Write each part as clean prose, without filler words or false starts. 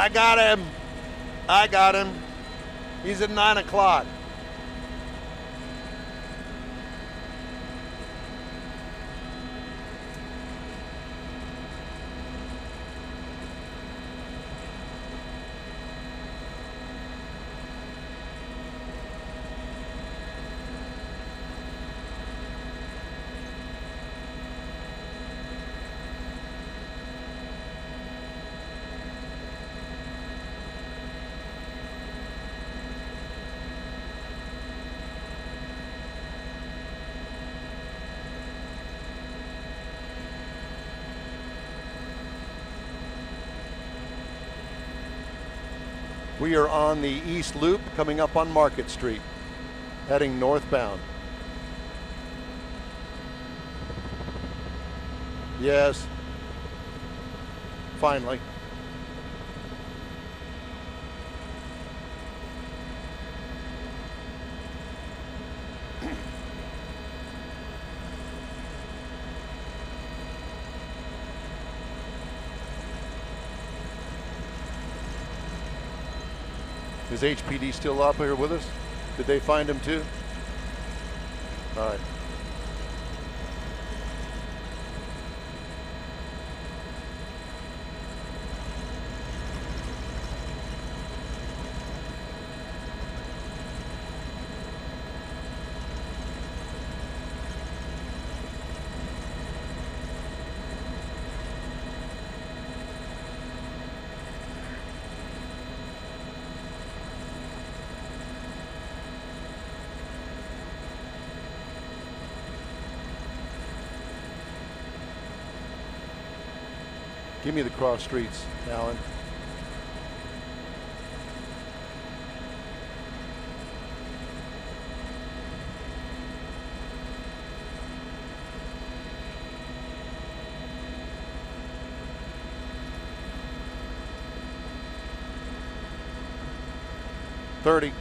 I got him. I got him. He's at 9 o'clock. We are on the East Loop coming up on Market Street, heading northbound. Yes, finally. Is HPD still up here with us? Did they find him too? All right. Give me the cross streets, Alan. $30.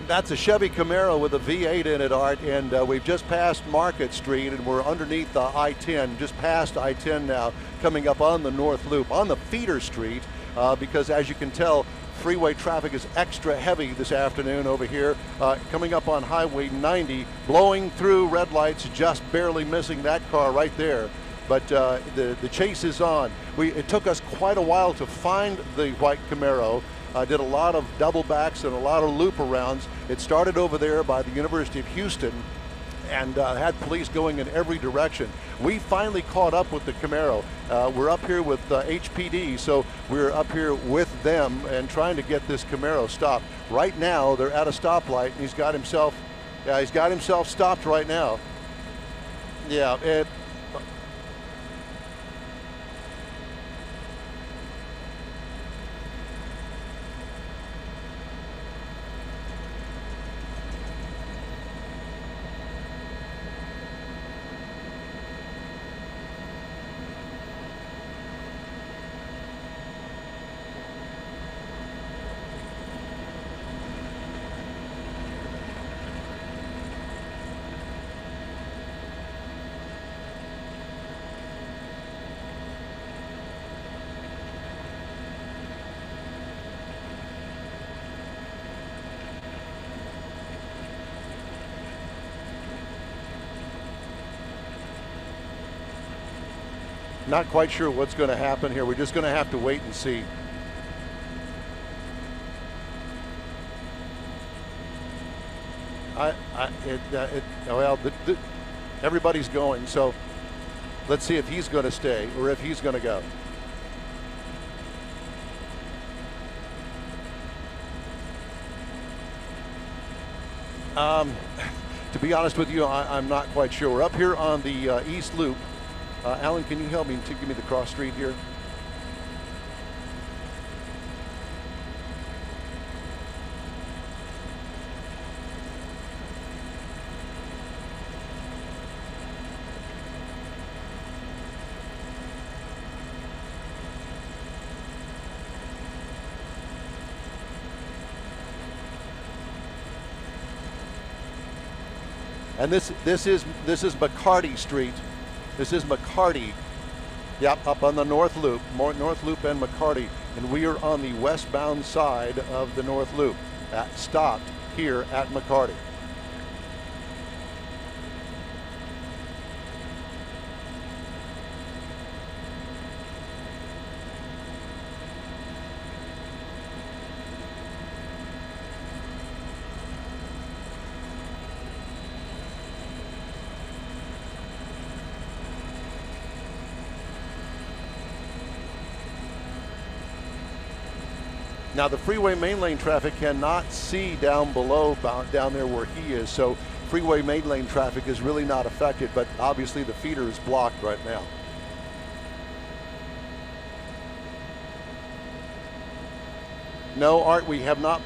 That's a Chevy Camaro with a V8 in it, Art, and we've just passed Market Street, and we're underneath the I-10, just past I-10 now, coming up on the North Loop, on the feeder street, because as you can tell, freeway traffic is extra heavy this afternoon over here, coming up on Highway 90, blowing through red lights, just barely missing that car right there. But the chase is on. It took us quite a while to find the white Camaro. Did a lot of double backs and a lot of loop arounds. It started over there by the University of Houston and had police going in every direction. We finally caught up with the Camaro. We're up here with HPD, so we're up here with them and trying to get this Camaro stopped. Right now, they're at a stoplight, and he's got himself stopped right now. Yeah, not quite sure what's going to happen here. We're just going to have to wait and see. Everybody's going, so let's see if he's going to stay or if he's going to go. To be honest with you, I'm not quite sure. We're up here on the East Loop. Alan, can you help me to give me the cross street here? And this is McCarty Street. This is McCarty. Yep, up on the North Loop, North Loop and McCarty, and we are on the westbound side of the North Loop. Stopped here at McCarty. Now the freeway main lane traffic cannot see down below, down there where he is, so freeway main lane traffic is really not affected, but obviously the feeder is blocked right now. No, Art, we have not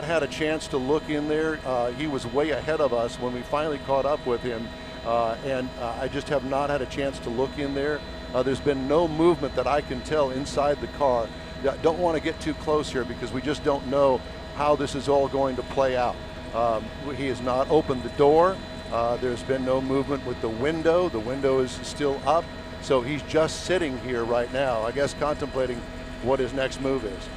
had a chance to look in there. He was way ahead of us when we finally caught up with him, and I just have not had a chance to look in there. There's been no movement that I can tell inside the car. Don't want to get too close here because we just don't know how this is all going to play out. He has not opened the door. There's been no movement with the window. The window is still up. So he's just sitting here right now, I guess contemplating what his next move is.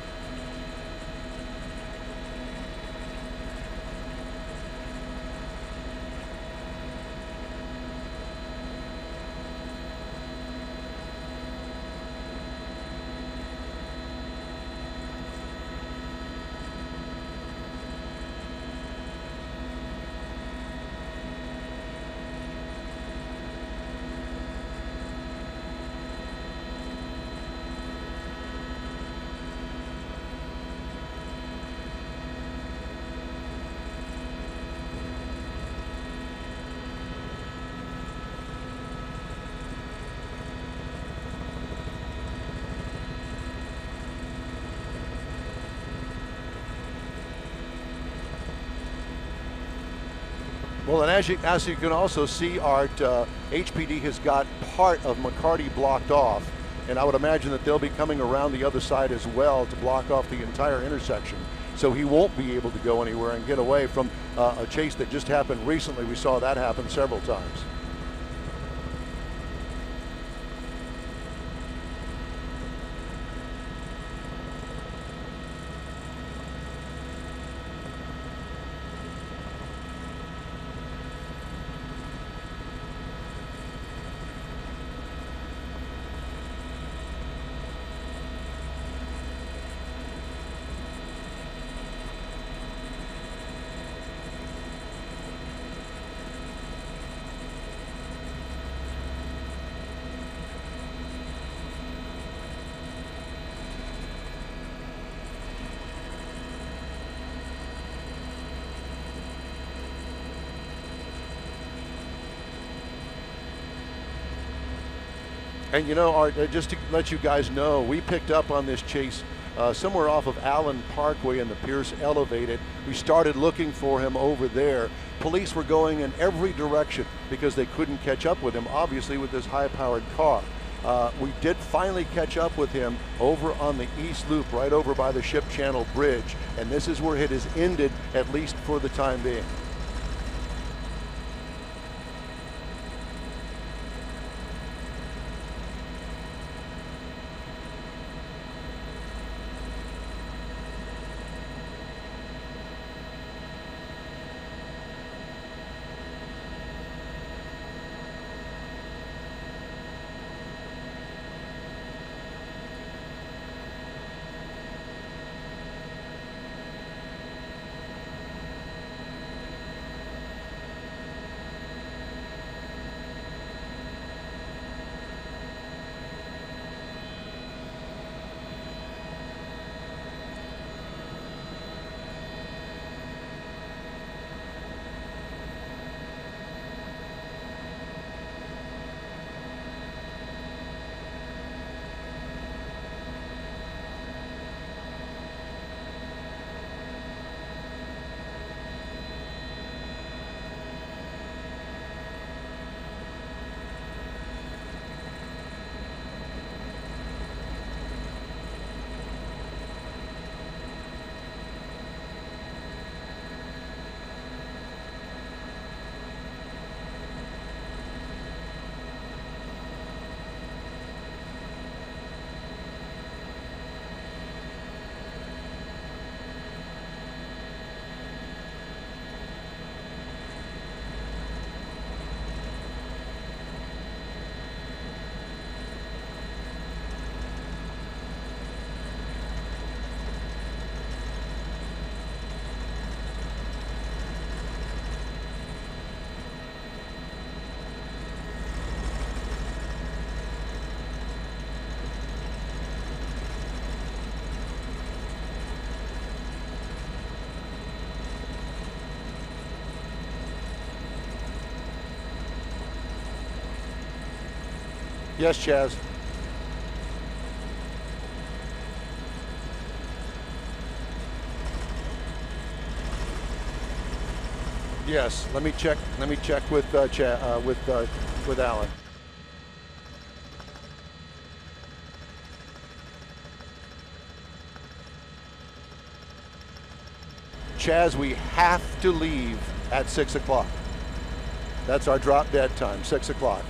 Well, and as you can also see, Art, HPD has got part of McCarty blocked off, and I would imagine that they'll be coming around the other side as well to block off the entire intersection. So he won't be able to go anywhere and get away from a chase that just happened recently. We saw that happen several times. And you know, Art, just to let you guys know, we picked up on this chase somewhere off of Allen Parkway and the Pierce Elevated. We started looking for him over there. Police were going in every direction because they couldn't catch up with him, obviously, with this high-powered car. We did finally catch up with him over on the East Loop, right over by the Ship Channel Bridge, and this is where it has ended, at least for the time being. Yes, Chaz. Yes. Let me check. Let me check with with Alan. Chaz, we have to leave at 6 o'clock. That's our drop dead time, 6 o'clock.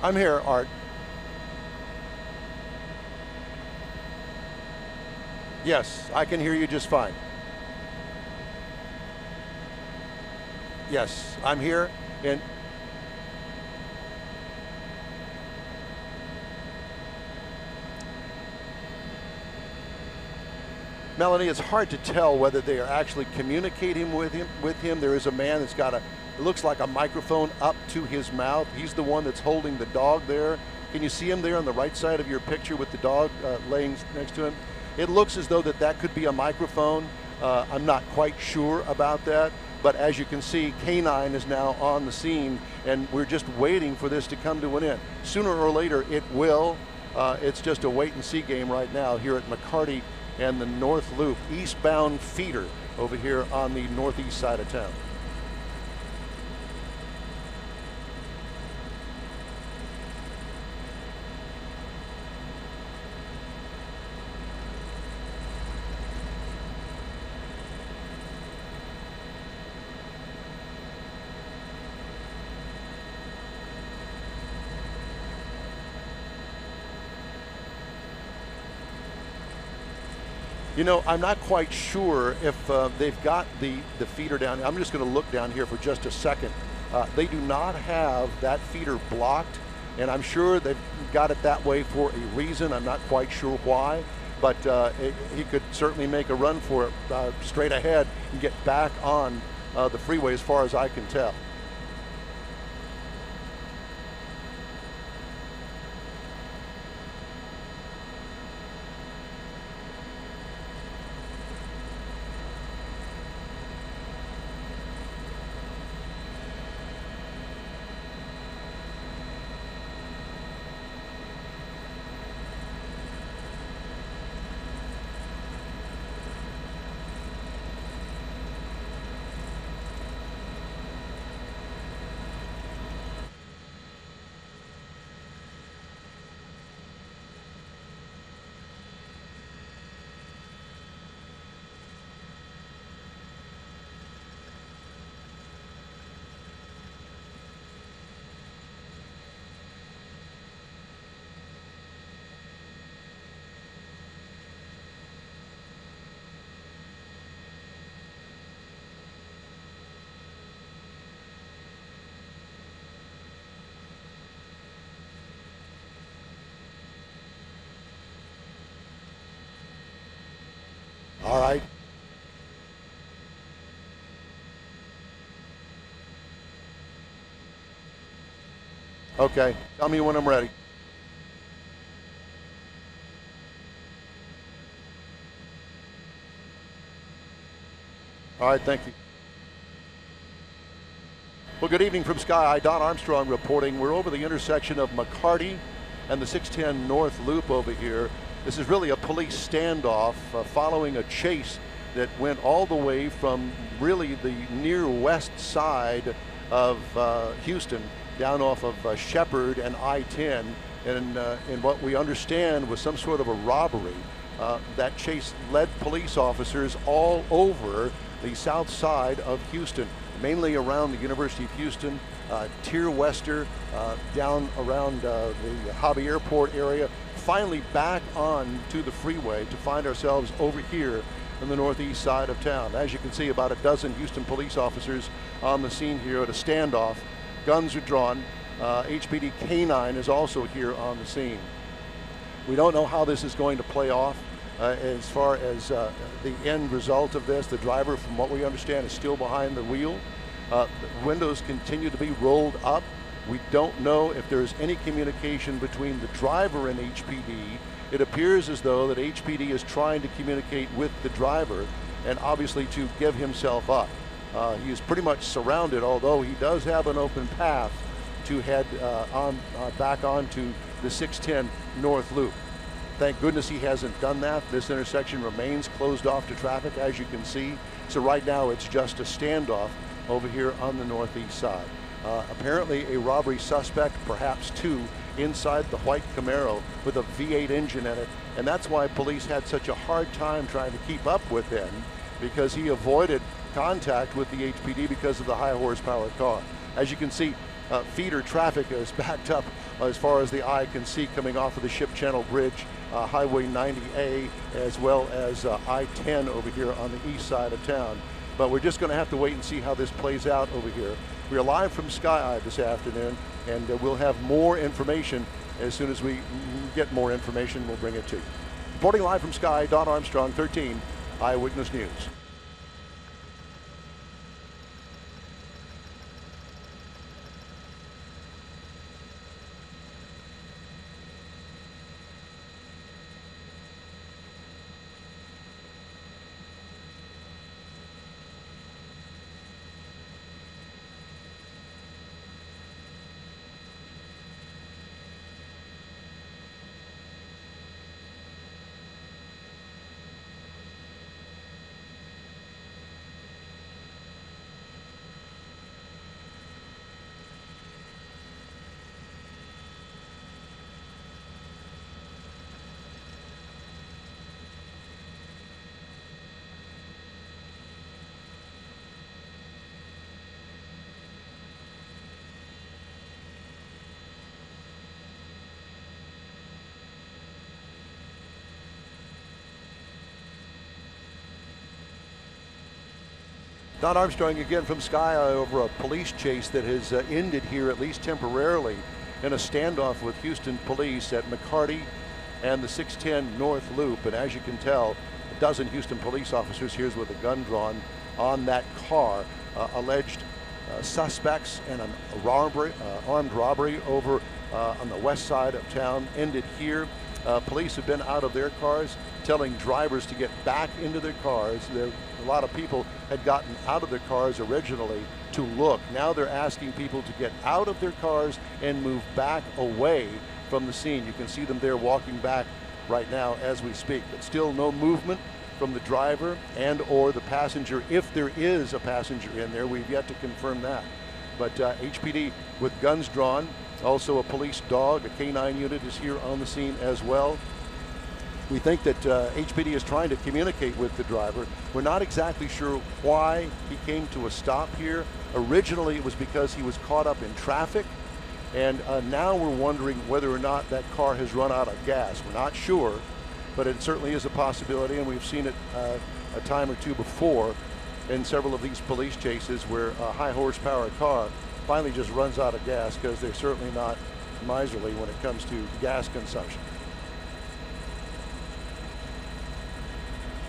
I'm here, Art. Yes, I can hear you just fine. Yes, I'm here, and Melanie, it's hard to tell whether they are actually communicating with him. There is a man that's got it looks like a microphone up to his mouth. He's the one that's holding the dog there. Can you see him there on the right side of your picture with the dog laying next to him? It looks as though that could be a microphone. I'm not quite sure about that, but as you can see, K9 is now on the scene, and we're just waiting for this to come to an end. Sooner or later, it will. It's just a wait-and-see game right now here at McCarty and the North Loop, eastbound feeder over here on the northeast side of town. You know, I'm not quite sure if they've got the feeder down. I'm just going to look down here for just a second. They do not have that feeder blocked, and I'm sure they've got it that way for a reason. I'm not quite sure why, but he could certainly make a run for it straight ahead and get back on the freeway as far as I can tell. All right. Okay, tell me when I'm ready. All right, thank you. Well, good evening from Sky High. Don Armstrong reporting. We're over the intersection of McCarty and the 610 North Loop over here. This is really a police standoff following a chase that went all the way from really the near west side of Houston down off of Shepherd and I-10, and what we understand was some sort of a robbery. That chase led police officers all over the south side of Houston, mainly around the University of Houston, Tier Wester, down around the Hobby Airport area, finally back on to the freeway to find ourselves over here in the northeast side of town. As you can see, about a dozen Houston police officers on the scene here at a standoff. Guns are drawn. HPD K-9 is also here on the scene. We don't know how this is going to play off. As far as the end result of this, the driver, from what we understand, is still behind the wheel. The windows continue to be rolled up. We don't know if there's any communication between the driver and HPD. It appears as though that HPD is trying to communicate with the driver and obviously to give himself up. He is pretty much surrounded, although he does have an open path to head back onto the 610 North Loop. Thank goodness he hasn't done that. This intersection remains closed off to traffic, as you can see. So right now it's just a standoff over here on the northeast side. Apparently a robbery suspect, perhaps two, inside the white Camaro with a V8 engine in it. And that's why police had such a hard time trying to keep up with him, because he avoided contact with the HPD because of the high horsepower car. As you can see, feeder traffic is backed up as far as the eye can see, coming off of the Ship Channel Bridge, Highway 90A, as well as I-10 over here on the east side of town. But we're just going to have to wait and see how this plays out over here. We are live from Sky Eye this afternoon, and we'll have more information. As soon as we get more information, we'll bring it to you. Reporting live from Sky, Don Armstrong, 13 Eyewitness News. Don Armstrong again from Sky Eye over a police chase that has ended here, at least temporarily, in a standoff with Houston police at McCarty and the 610 North Loop. And as you can tell, a dozen Houston police officers here with a gun drawn on that car. Alleged suspects and an armed robbery over on the west side of town ended here. Police have been out of their cars, telling drivers to get back into their cars. A lot of people had gotten out of their cars originally to look. Now they're asking people to get out of their cars and move back away from the scene. You can see them there walking back right now as we speak, but still no movement from the driver and or the passenger. If there is a passenger in there, we've yet to confirm that. But HPD with guns drawn, also a police dog, a K-9 unit is here on the scene as well. We think that HPD is trying to communicate with the driver. We're not exactly sure why he came to a stop here. Originally, it was because he was caught up in traffic, and now we're wondering whether or not that car has run out of gas. We're not sure, but it certainly is a possibility, and we've seen it a time or two before in several of these police chases where a high horsepower car finally just runs out of gas, because they're certainly not miserly when it comes to gas consumption.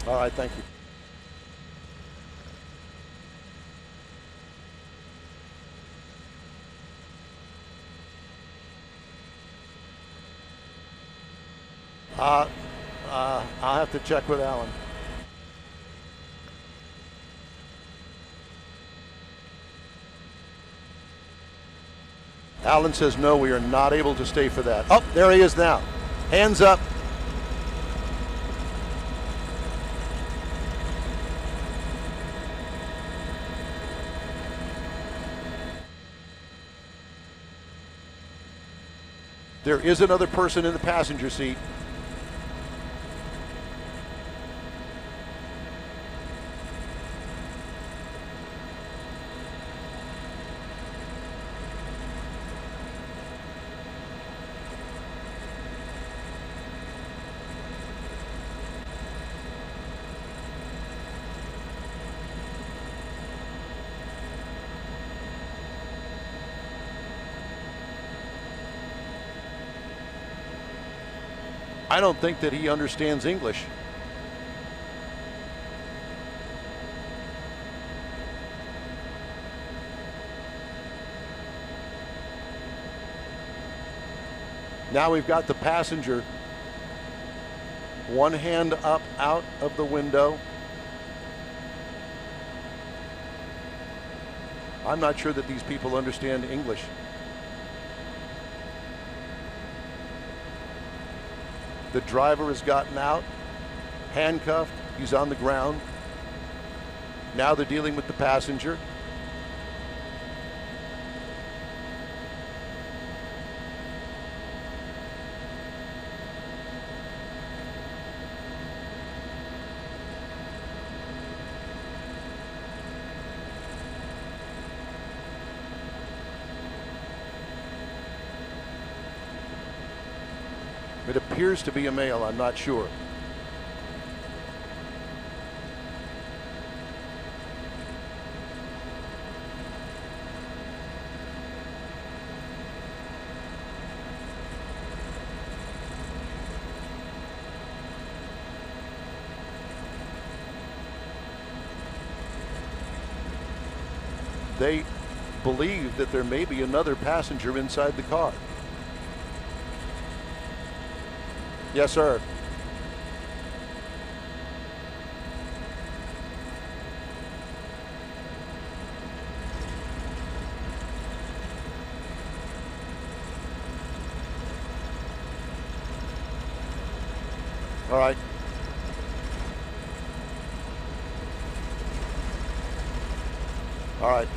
All right, thank you. I'll have to check with Alan. Alan says no, we are not able to stay for that. Oh, there he is now. Hands up. There is another person in the passenger seat. I don't think that he understands English. Now we've got the passenger, one hand up out of the window. I'm not sure that these people understand English. The driver has gotten out, handcuffed, he's on the ground. Now they're dealing with the passenger. It appears to be a male, I'm not sure. They believe that there may be another passenger inside the car. Yes, sir. All right. All right.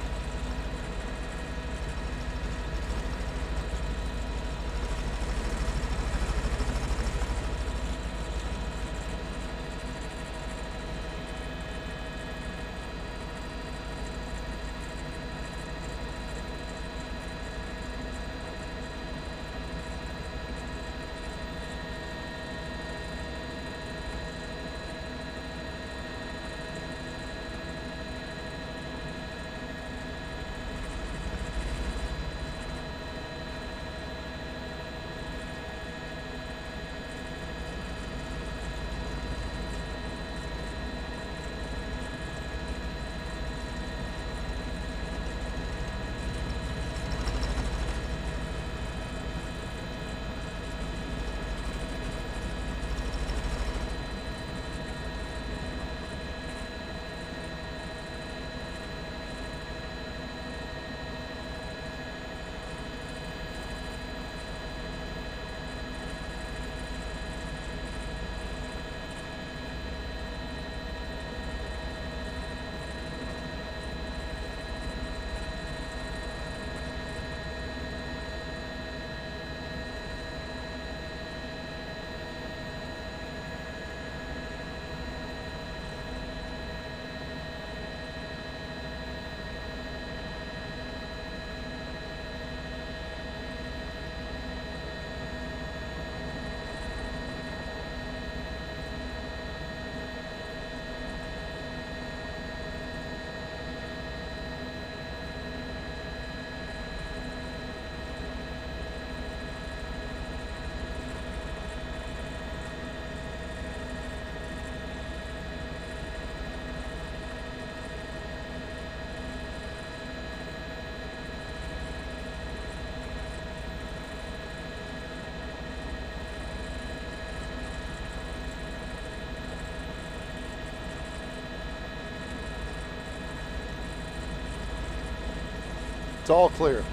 It's all clear.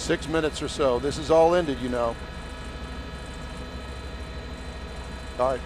6 minutes or so. This is all ended, you know. All right.